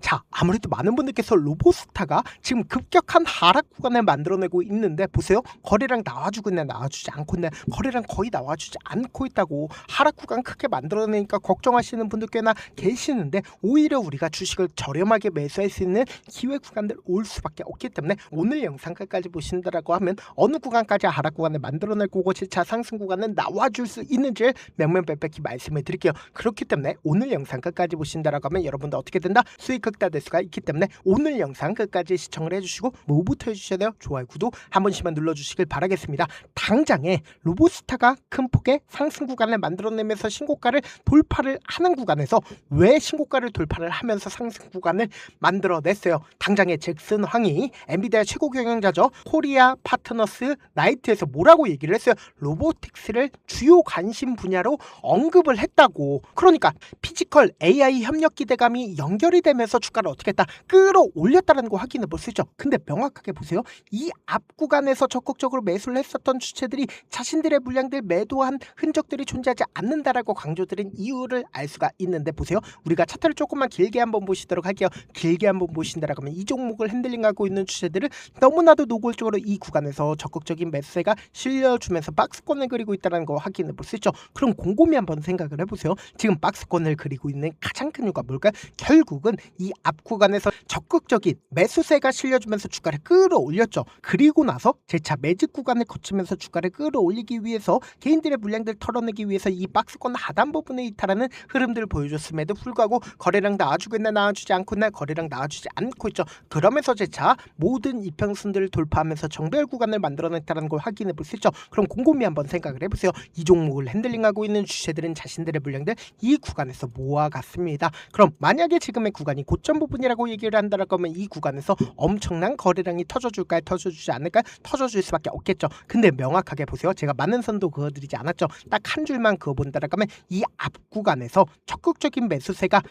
자, 아무래도 많은 분들께서 로보스타가 지금 급격한 하락 구간을 만들어내고 있는데 보세요. 거래량 나와주고 있네, 나와주지 않고 있네. 거래량 거의 나와주지 않고 있다고. 하락 구간 크게 만들어내니까 걱정하시는 분들 꽤나 계시는데 오히려 우리가 주식을 저렴하게 매수할 수 있는 기회 구간들 올 수밖에 없기 때문에 오늘 영상 끝까지 보신다라고 하면 어느 구간까지 하락 구간을 만들어낼 거고 실차 상승 구간은 나와줄 수 있는지 명명백백히 말씀을 드릴게요. 그렇기 때문에 오늘 영상 끝까지 보신다라고 하면 여러분들 어떻게 된다? 수익 극대화될 수가 있기 때문에 오늘 영상 끝까지 시청을 해주시고 뭐부터 해주셔야 돼요? 좋아요, 구독 한 번씩만 눌러주시길 바라겠습니다. 당장에 로보스타가 큰 폭의 상승 구간을 만들어내면서 신고가를 돌파를 하는 구간에서 왜 신고가를 돌파를 하면서 상승 구간을 만들어냈어요? 당장에 잭슨 황이 엔비디아 최고 경영자죠. 코리아 파트너스 나이트에서 뭐라고 얘기를 했어요? 로보틱스를 주요 관심 분야로 언급을 했다고. 그러니까 피지컬 AI 협력 기대감이 연결이 되면서 주가를 어떻게 했다? 끌어올렸다는 거 확인해 볼 수 있죠. 근데 명확하게 보세요. 이 앞 구간에서 적극적으로 매수를 했었던 주체들이 자신들의 물량들 매도한 흔적들이 존재하지 않는다라고 강조드린 이유를 알 수가 있는데 보세요. 우리가 차트를 조금만 길게 한번 보시도록 할게요. 길게 한번 보신다라고 하면 이 종목을 핸들링하고 있는 주체들을 너무나도 노골적으로 이 구간에서 적극적인 매수세가 실려주면서 박스권을 그리고 있다는 거 확인해 볼 수 있죠. 그럼 곰곰이 한번 생각을 해보세요. 지금 박스권을 그리고 있는 가장 큰 이유가 뭘까요? 결국은 이 앞 구간에서 적극적인 매수세가 실려주면서 주가를 끌어올렸죠. 그리고 나서 재차 매집 구간을 거치면서 주가를 끌어올리기 위해서 개인들의 물량들 털어내기 위해서 이 박스권 하단 부분에 이탈하는 흐름들을 보여줬음에도 불구하고 거래량 나와주고 있나 나와주지 않고 있나 거래량 나와주지 않고 있죠. 그러면서 재차 모든 이평선들을 돌파하면서 정배열 구간을 만들어냈다는 걸 확인해 볼 수 있죠. 그럼 곰곰이 한번 생각을 해보세요. 이 종목을 핸들링하고 있는 주체들은 자신들의 물량들 이 구간에서 모아갔습니다. 그럼 만약에 지금의 구간이 고점 부분이라고 얘기를 한다라고 하면 이 구간에서 엄청난 거래량이 터져줄까요? 터져주지 않을까요? 터져줄 수밖에 없겠죠. 근데 명확하게 보세요. 제가 많은 선도 그어드리지 않았죠. 딱 한 줄만 그어본다라고 하면 이 앞 구간에서 적극적인 매수세가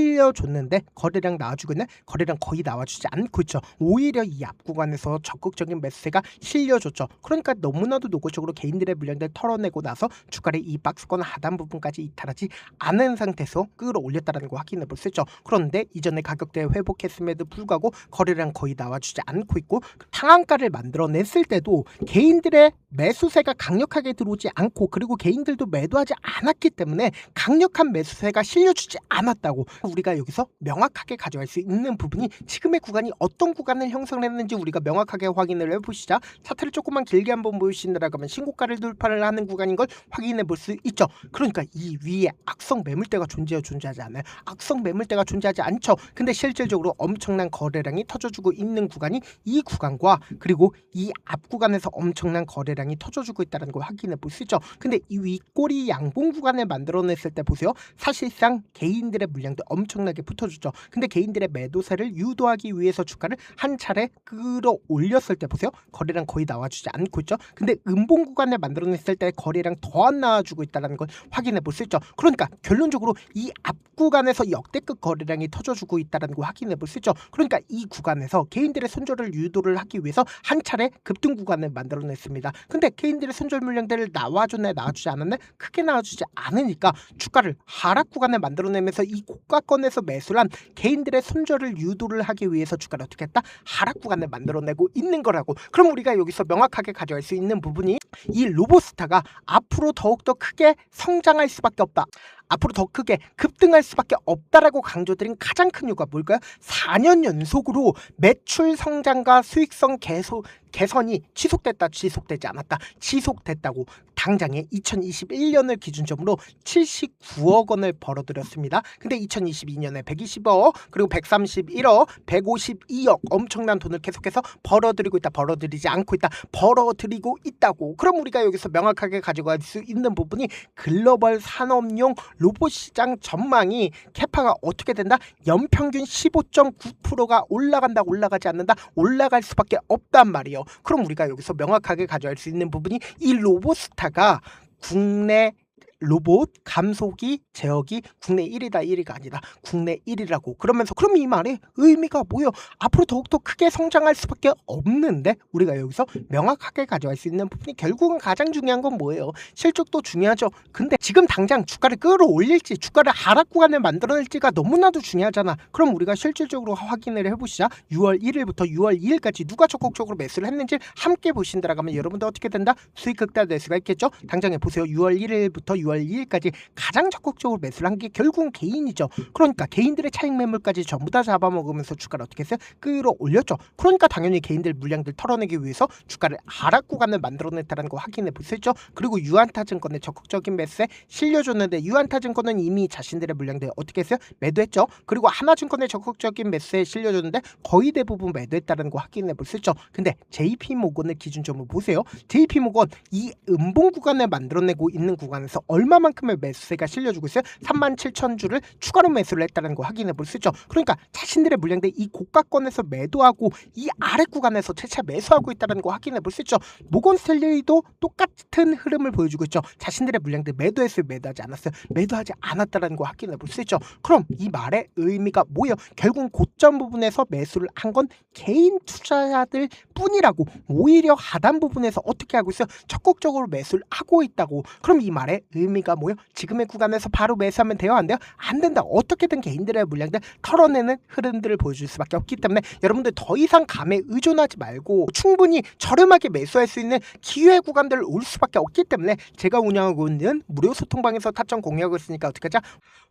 실려줬는데 거래량 나와주고 있는 거래량 거의 나와주지 않고 있죠. 오히려 이 앞 구간에서 적극적인 매수세가 실려줬죠. 그러니까 너무나도 노골적으로 개인들의 물량들 털어내고 나서 주가를 이 박스권 하단 부분까지 이탈하지 않은 상태에서 끌어올렸다는 거 확인해 볼 수 있죠. 그런데 이전에 가격대 회복했음에도 불구하고 거래량 거의 나와주지 않고 있고 상한가를 만들어냈을 때도 개인들의 매수세가 강력하게 들어오지 않고 그리고 개인들도 매도하지 않았기 때문에 강력한 매수세가 실려주지 않았다고. 우리가 여기서 명확하게 가져갈 수 있는 부분이 지금의 구간이 어떤 구간을 형성했는지 우리가 명확하게 확인을 해보시자. 차트를 조금만 길게 한번 보여주신다라고 하면 신고가를 돌파를 하는 구간인 걸 확인해 볼 수 있죠. 그러니까 이 위에 악성 매물대가 존재하지 않아요. 악성 매물대가 존재하지 않죠. 근데 실질적으로 엄청난 거래량이 터져주고 있는 구간이 이 구간과 그리고 이 앞 구간에서 엄청난 거래량이 터져주고 있다는 걸 확인해 볼 수 있죠. 근데 이 윗꼬리 양봉 구간을 만들어냈을 때 보세요. 사실상 개인들의 물량도 엄청나게 붙어주죠. 근데 개인들의 매도세를 유도하기 위해서 주가를 한 차례 끌어올렸을 때 보세요. 거래량 거의 나와주지 않고 있죠. 근데 음봉 구간을 만들어냈을 때 거래량 더 안 나와주고 있다는 걸 확인해 볼 수 있죠. 그러니까 결론적으로 이 앞 구간에서 역대급 거래량이 터져주고 있다는 걸 확인해 볼 수 있죠. 그러니까 이 구간에서 개인들의 손절을 유도를 하기 위해서 한 차례 급등 구간을 만들어냈습니다. 근데 개인들의 손절 물량들을 나와주네 나와주지 않았네? 크게 나와주지 않으니까 주가를 하락 구간을 만들어내면서 이 고가권에서 매수를 한 개인들의 손절을 유도를 하기 위해서 주가를 어떻게 했다? 하락 구간을 만들어내고 있는 거라고. 그럼 우리가 여기서 명확하게 가져갈 수 있는 부분이 이 로보스타가 앞으로 더욱더 크게 성장할 수밖에 없다. 앞으로 더 크게 급등할 수밖에 없다라고 강조드린 가장 큰 이유가 뭘까요? 4년 연속으로 매출 성장과 수익성 개선이 지속되지 않았다. 지속됐다고. 당장에 2021년을 기준점으로 79억 원을 벌어들였습니다. 근데 2022년에 120억 그리고 131억 152억 엄청난 돈을 계속해서 벌어들이고 있다. 벌어들이지 않고 있다. 벌어들이고 있다고. 그럼 우리가 여기서 명확하게 가져갈 수 있는 부분이 글로벌 산업용 로봇 시장 전망이 캐파가 어떻게 된다? 연평균 15.9%가 올라간다. 올라가지 않는다. 올라갈 수밖에 없단 말이에요. 그럼 우리가 여기서 명확하게 가져갈 수 있는 부분이 이 로보스타가 국내 로봇 감속이 제어기 국내 1위다 1위가 아니라 국내 1위라고. 그러면서 그럼 이 말의 의미가 뭐예요? 앞으로 더욱더 크게 성장할 수밖에 없는데 우리가 여기서 명확하게 가져갈 수 있는 부분이 결국은 가장 중요한 건 뭐예요? 실적도 중요하죠. 근데 지금 당장 주가를 끌어올릴지 주가를 하락 구간을 만들어낼지가 너무나도 중요하잖아. 그럼 우리가 실질적으로 확인을 해보시자. 6월 1일부터 6월 2일까지 누가 적극적으로 매수를 했는지 함께 보신다라고 하면 여러분도 어떻게 된다? 수익 극대화될 수가 있겠죠. 당장에 보세요. 6월 1일부터 6월 2일까지 가장 적극적으로 매수를 한 게 결국은 개인이죠. 그러니까 개인들의 차익 매물까지 전부 다 잡아먹으면서 주가를 어떻게 했어요? 끌어올렸죠. 그러니까 당연히 개인들 물량들 털어내기 위해서 주가를 하락 구간을 만들어냈다는 거 확인해 볼 수 있죠. 그리고 유안타증권의 적극적인 매수에 실려줬는데 유안타증권은 이미 자신들의 물량들 어떻게 했어요? 매도했죠. 그리고 하나증권의 적극적인 매수에 실려줬는데 거의 대부분 매도했다는 거 확인해 볼 수 있죠. 근데 JP모건의 기준점을 보세요. JP모건 이 음봉 구간을 만들어내고 있는 구간에서 얼마만큼의 매수세가 실려주고 있어요? 37,000주를 추가로 매수를 했다는 거 확인해 볼 수 있죠. 그러니까 자신들의 물량들 이 고가권에서 매도하고 이 아래 구간에서 채차 매수하고 있다는 거 확인해 볼 수 있죠. 모건 스탠리도 똑같은 흐름을 보여주고 있죠. 자신들의 물량들 매도했어요? 매도하지 않았어요? 매도하지 않았다는 거 확인해 볼 수 있죠. 그럼 이 말의 의미가 뭐예요? 결국은 고점 부분에서 매수를 한 건 개인 투자자들 뿐이라고. 오히려 하단 부분에서 어떻게 하고 있어요? 적극적으로 매수를 하고 있다고. 그럼 이 말의 의미가 뭐예요? 지금의 구간에서 바로 매수하면 돼요? 안 돼요? 안 된다. 어떻게든 개인들의 물량들 털어내는 흐름들을 보여줄 수밖에 없기 때문에 여러분들 더 이상 감에 의존하지 말고 충분히 저렴하게 매수할 수 있는 기회 구간들을 올 수밖에 없기 때문에 제가 운영하고 있는 무료 소통방에서 타점 공유하고 있으니까 어떻게 하자?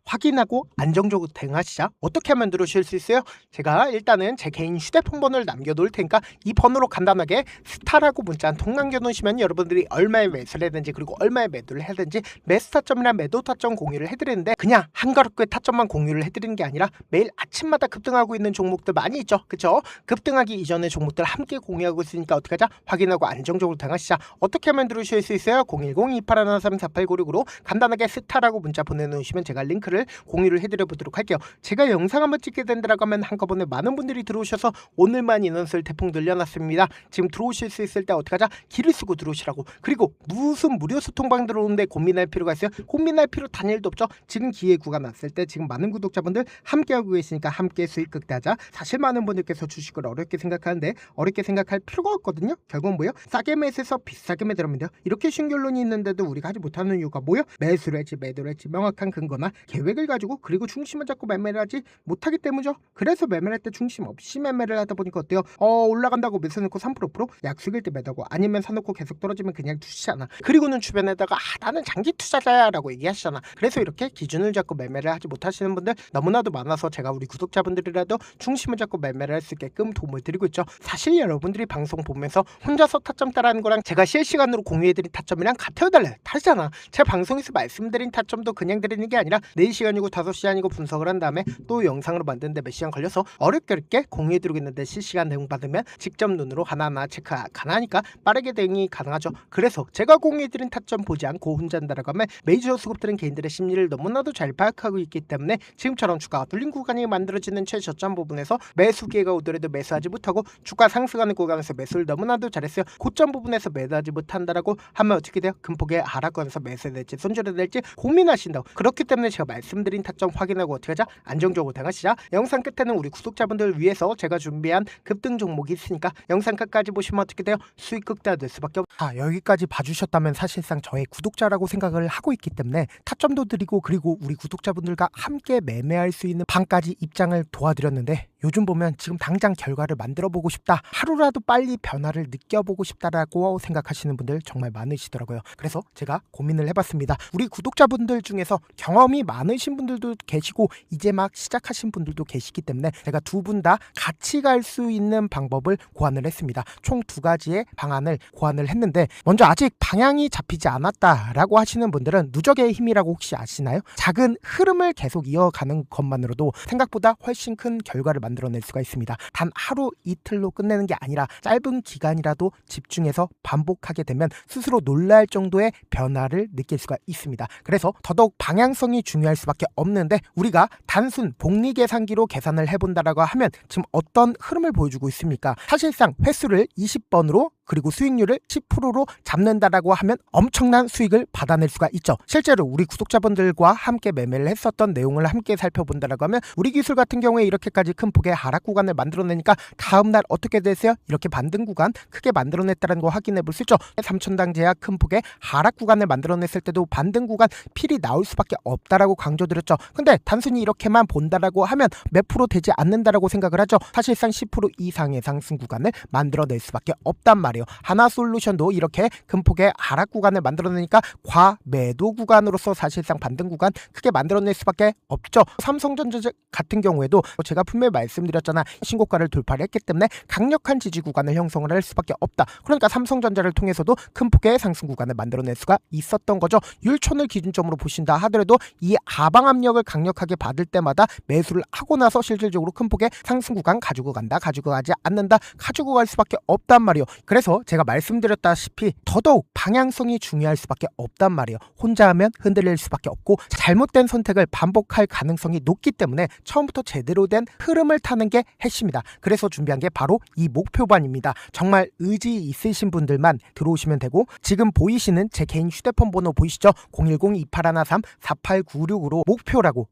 확인하고 안정적으로 대응하시자. 어떻게 하면 들어오실 수 있어요? 제가 일단은 제 개인 휴대폰 번호를 남겨놓을 테니까 이 번호로 간단하게 스타라고 문자 한 통 남겨놓으시면 여러분들이 얼마에 매수를 해야되는지 그리고 얼마에 매도를 해야 되는지 매수 타점이랑 매도 타점 공유를 해드리는데 그냥 한가롭게 타점만 공유를 해드리는 게 아니라 매일 아침마다 급등하고 있는 종목들 많이 있죠. 그쵸? 급등하기 이전의 종목들 함께 공유하고 있으니까 어떻게 하자? 확인하고 안정적으로 대응하시자. 어떻게 하면 들어오실 수 있어요? 010-2813-4896으로 간단하게 스타라고 문자 보내놓으시면 제가 링크를 공유를 해드려 보도록 할게요. 제가 영상 한번 찍게 된다라고 하면 한꺼번에 많은 분들이 들어오셔서 오늘만 인원수를 대폭 늘려놨습니다. 지금 들어오실 수 있을 때 어떻게 하자? 길을 쓰고 들어오시라고. 그리고 무슨 무료 소통방 들어오는데 고민할 필요가 있어요? 고민할 필요 단일도 없죠. 지금 기회 구간 왔을 때 지금 많은 구독자분들 함께하고 계시니까 함께 수익 극대하자. 사실 많은 분들께서 주식을 어렵게 생각하는데 어렵게 생각할 필요가 없거든요. 결국은 뭐예요? 싸게 매수해서 비싸게 매도하면 돼요. 이렇게 쉬운 결론이 있는데도 우리가 하지 못하는 이유가 뭐예요? 매수를 할지 매도를 할지 명확한 근거나 계획을 가지고 그리고 중심을 잡고 매매를 하지 못하기 때문이죠. 그래서 매매할 때 중심 없이 매매를 하다 보니까 어때요? 올라간다고 매수해놓고 3% 약속일 때 매도하고 아니면 사놓고 계속 떨어지면 그냥 두시잖아. 그리고는 주변에다가 나는 장기 투자자야 라고 얘기하시잖아. 그래서 이렇게 기준을 잡고 매매를 하지 못하시는 분들 너무나도 많아서 제가 우리 구독자분들이라도 중심을 잡고 매매를 할 수 있게끔 도움을 드리고 있죠. 사실 여러분들이 방송 보면서 혼자서 타점 따라하는 거랑 제가 실시간으로 공유해드린 타점이랑 같아요 달라요? 다르잖아. 제가 방송에서 말씀드린 타점도 그냥 드리는 게 아니라 4시간이고 5시간이고 분석을 한 다음에 또 영상으로 만드는데 몇 시간 걸려서 어렵게 공유해드리고 있는데 실시간 대응 받으면 직접 눈으로 하나하나 체크 가능하니까 빠르게 대응이 가능하죠. 그래서 제가 공유해드린 타점 보지 않고 혼자 한다라고 하면 메이저 수급들은 개인들의 심리를 너무나도 잘 파악하고 있기 때문에 지금처럼 주가가 뚫린 구간이 만들어지는 최저점 부분에서 매수 기회가 오더라도 매수하지 못하고 주가 상승하는 구간에서 매수를 너무나도 잘했어요. 고점 부분에서 매도하지 못한다라고 하면 어떻게 돼요? 금폭의 하락권에서 매수해야 될지 손절해야 될지 고민하신다고. 그렇기 때문에 제가 말씀드린 타점 확인하고 어떻게 하자? 안정적으로 대응하시자. 영상 끝에는 우리 구독자분들 위해서 제가 준비한 급등 종목이 있으니까 영상 끝까지 보시면 어떻게 돼요? 수익 극대화될 수밖에 없. 여기까지 봐주셨다면 사실상 저의 구독자라고 생각을 하고 있기 때문에 타점도 드리고 그리고 우리 구독자분들과 함께 매매할 수 있는 방까지 입장을 도와드렸는데 요즘 보면 지금 당장 결과를 만들어 보고 싶다, 하루라도 빨리 변화를 느껴보고 싶다라고 생각하시는 분들 정말 많으시더라고요. 그래서 제가 고민을 해봤습니다. 우리 구독자분들 중에서 경험이 많으신 분들도 계시고 이제 막 시작하신 분들도 계시기 때문에 제가 두 분 다 같이 갈 수 있는 방법을 고안을 했습니다. 총 2가지의 방안을 고안을 했는데 먼저 아직 방향이 잡히지 않았다라고 하시는 분들은 누적의 힘이라고 혹시 아시나요? 작은 흐름을 계속 이어가는 것만으로도 생각보다 훨씬 큰 결과를 만들어낼 수가 있습니다. 단 하루 이틀로 끝내는 게 아니라 짧은 기간이라도 집중해서 반복하게 되면 스스로 놀랄 정도의 변화를 느낄 수가 있습니다. 그래서 더더욱 방향성이 중요할 수밖에 없는데 우리가 단순 복리 계산기로 계산을 해본다라고 하면 지금 어떤 흐름을 보여주고 있습니까? 사실상 횟수를 20번으로 그리고 수익률을 10%로 잡는다라고 하면 엄청난 수익을 받아낼 수가 있죠. 실제로 우리 구독자분들과 함께 매매를 했었던 내용을 함께 살펴본다라고 하면 우리 기술 같은 경우에 이렇게까지 큰 폭의 하락 구간을 만들어내니까 다음날 어떻게 됐어요? 이렇게 반등 구간 크게 만들어냈다는 거 확인해 볼 수 있죠. 3천당 제약 큰 폭의 하락 구간을 만들어냈을 때도 반등 구간 필히 나올 수밖에 없다라고 강조드렸죠. 근데 단순히 이렇게만 본다라고 하면 몇 프로 되지 않는다라고 생각을 하죠. 사실상 10% 이상의 상승 구간을 만들어낼 수밖에 없단 말이에요. 하나솔루션도 이렇게 큰 폭의 하락 구간을 만들어내니까 과매도 구간으로서 사실상 반등 구간 크게 만들어낼 수밖에 없죠. 삼성전자 같은 경우에도 제가 분명히 말씀드렸잖아. 신고가를 돌파를 했기 때문에 강력한 지지 구간을 형성을 할 수밖에 없다. 그러니까 삼성전자를 통해서도 큰 폭의 상승 구간을 만들어낼 수가 있었던 거죠. 율촌을 기준점으로 보신다 하더라도 이 하방 압력을 강력하게 받을 때마다 매수를 하고 나서 실질적으로 큰 폭의 상승 구간 가지고 간다, 가지고 가지 않는다, 가지고 갈 수밖에 없단 말이에요. 그래서 제가 말씀드렸다시피 더더욱 방향성이 중요할 수밖에 없단 말이에요. 혼자 하면 흔들릴 수밖에 없고 잘못된 선택을 반복할 가능성이 높기 때문에 처음부터 제대로 된 흐름을 타는 게 핵심이다. 그래서 준비한 게 바로 이 목표반입니다. 정말 의지 있으신 분들만 들어오시면 되고 지금 보이시는 제 개인 휴대폰 번호 보이시죠? 010-2813-4896으로 목표라고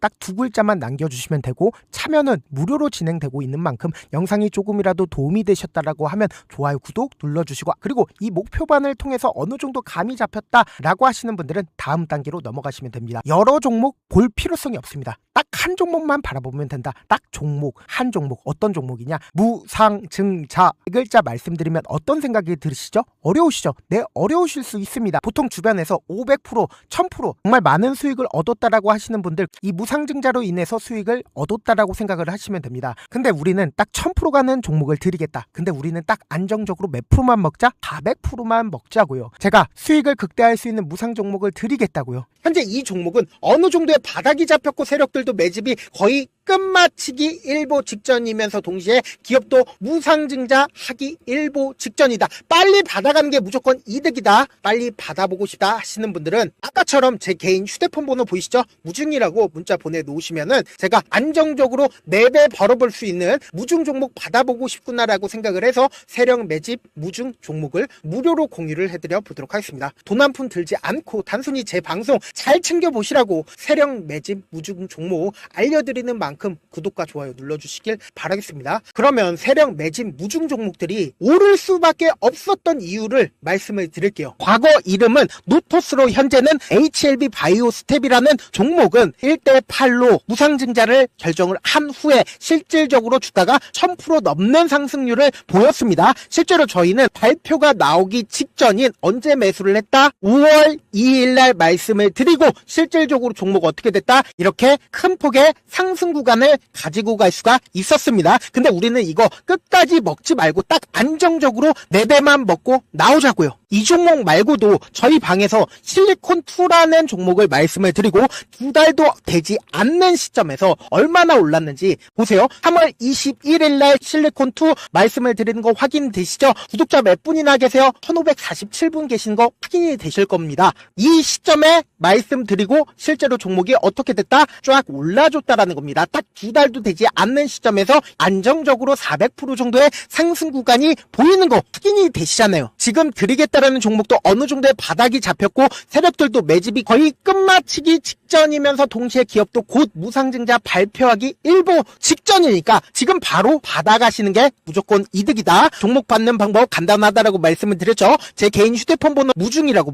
딱 두 글자만 남겨주시면 되고 참여는 무료로 진행되고 있는 만큼 영상이 조금이라도 도움이 되셨다라고 하면 좋아요, 구독 눌러주시고 그리고 이 목표반을 통해서 어느 정도 감이 잡혔다라고 하시는 분들은 다음 단계로 넘어가시면 됩니다. 여러 종목 볼 필요성이 없습니다. 딱 한 종목만 바라보면 된다. 딱 종목, 한 종목. 어떤 종목이냐? 무상증자. 이 글자 말씀드리면 어떤 생각이 들으시죠? 어려우시죠? 네, 어려우실 수 있습니다. 보통 주변에서 500%, 1000% 정말 많은 수익을 얻었다라고 하시는 분들 이 무상증자로 인해서 수익을 얻었다라고 생각을 하시면 됩니다. 근데 우리는 딱 1000% 가는 종목을 드리겠다. 근데 우리는 딱 안정적으로 몇 프로만 먹자? 400%만 먹자고요. 제가 수익을 극대화할 수 있는 무상 종목을 드리겠다고요. 현재 이 종목은 어느 정도의 바닥이 잡혔고 세력들도 매집이 거의 끝마치기 일보 직전이면서 동시에 기업도 무상증자하기 일보 직전이다. 빨리 받아가는 게 무조건 이득이다. 빨리 받아보고 싶다 하시는 분들은 아까처럼 제 개인 휴대폰 번호 보이시죠? 무중이라고 문자 보내놓으시면은 제가 안정적으로 4배 벌어볼 수 있는 무중 종목 받아보고 싶구나라고 생각을 해서 세력 매집 무중 종목을 무료로 공유를 해드려 보도록 하겠습니다. 돈 한 푼 들지 않고 단순히 제 방송 잘 챙겨보시라고 세력 매집 무중 종목 알려드리는 만큼 구독과 좋아요 눌러주시길 바라겠습니다. 그러면 세력 매집 무중 종목들이 오를 수밖에 없었던 이유를 말씀을 드릴게요. 과거 이름은 노토스로 현재는 HLB 바이오스텝이라는 종목은 1대8로 무상증자를 결정을 한 후에 실질적으로 주가가 1000% 넘는 상승률을 보였습니다. 실제로 저희는 발표가 나오기 직전인 언제 매수를 했다? 5월 2일날 말씀을 드리고 실질적으로 종목 어떻게 됐다? 이렇게 큰 폭의 상승 구간을 가지고 갈 수가 있었습니다. 근데 우리는 이거 끝까지 먹지 말고 딱 안정적으로 4배만 먹고 나오자고요. 이 종목 말고도 저희 방에서 실리콘2라는 종목을 말씀을 드리고 2달도 되지 않는 시점에서 얼마나 올랐는지 보세요. 3월 21일 날 실리콘2 말씀을 드리는 거 확인되시죠? 구독자 몇 분이나 계세요? 1547분 계신 거 확인이 되실 겁니다. 이 시점에 말씀드리고 실제로 종목이 어떻게 됐다? 쫙 올라줬다라는 겁니다. 딱 2달도 되지 않는 시점에서 안정적으로 400% 정도의 상승 구간이 보이는 거 확인이 되시잖아요. 지금 드리겠다라는 종목도 어느 정도의 바닥이 잡혔고 세력들도 매집이 거의 끝마치기 직전이면서 동시에 기업도 곧 무상증자 발표하기 일보 직전이니까 지금 바로 받아가시는 게 무조건 이득이다. 종목 받는 방법 간단하다라고 말씀을 드렸죠. 제 개인 휴대폰 번호 무중이라고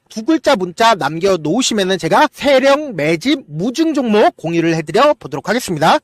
두 글자 문자 남겨놓으시면은 제가 세력 매집 무중 종목 공유를 해드려 보도록 하겠습니다.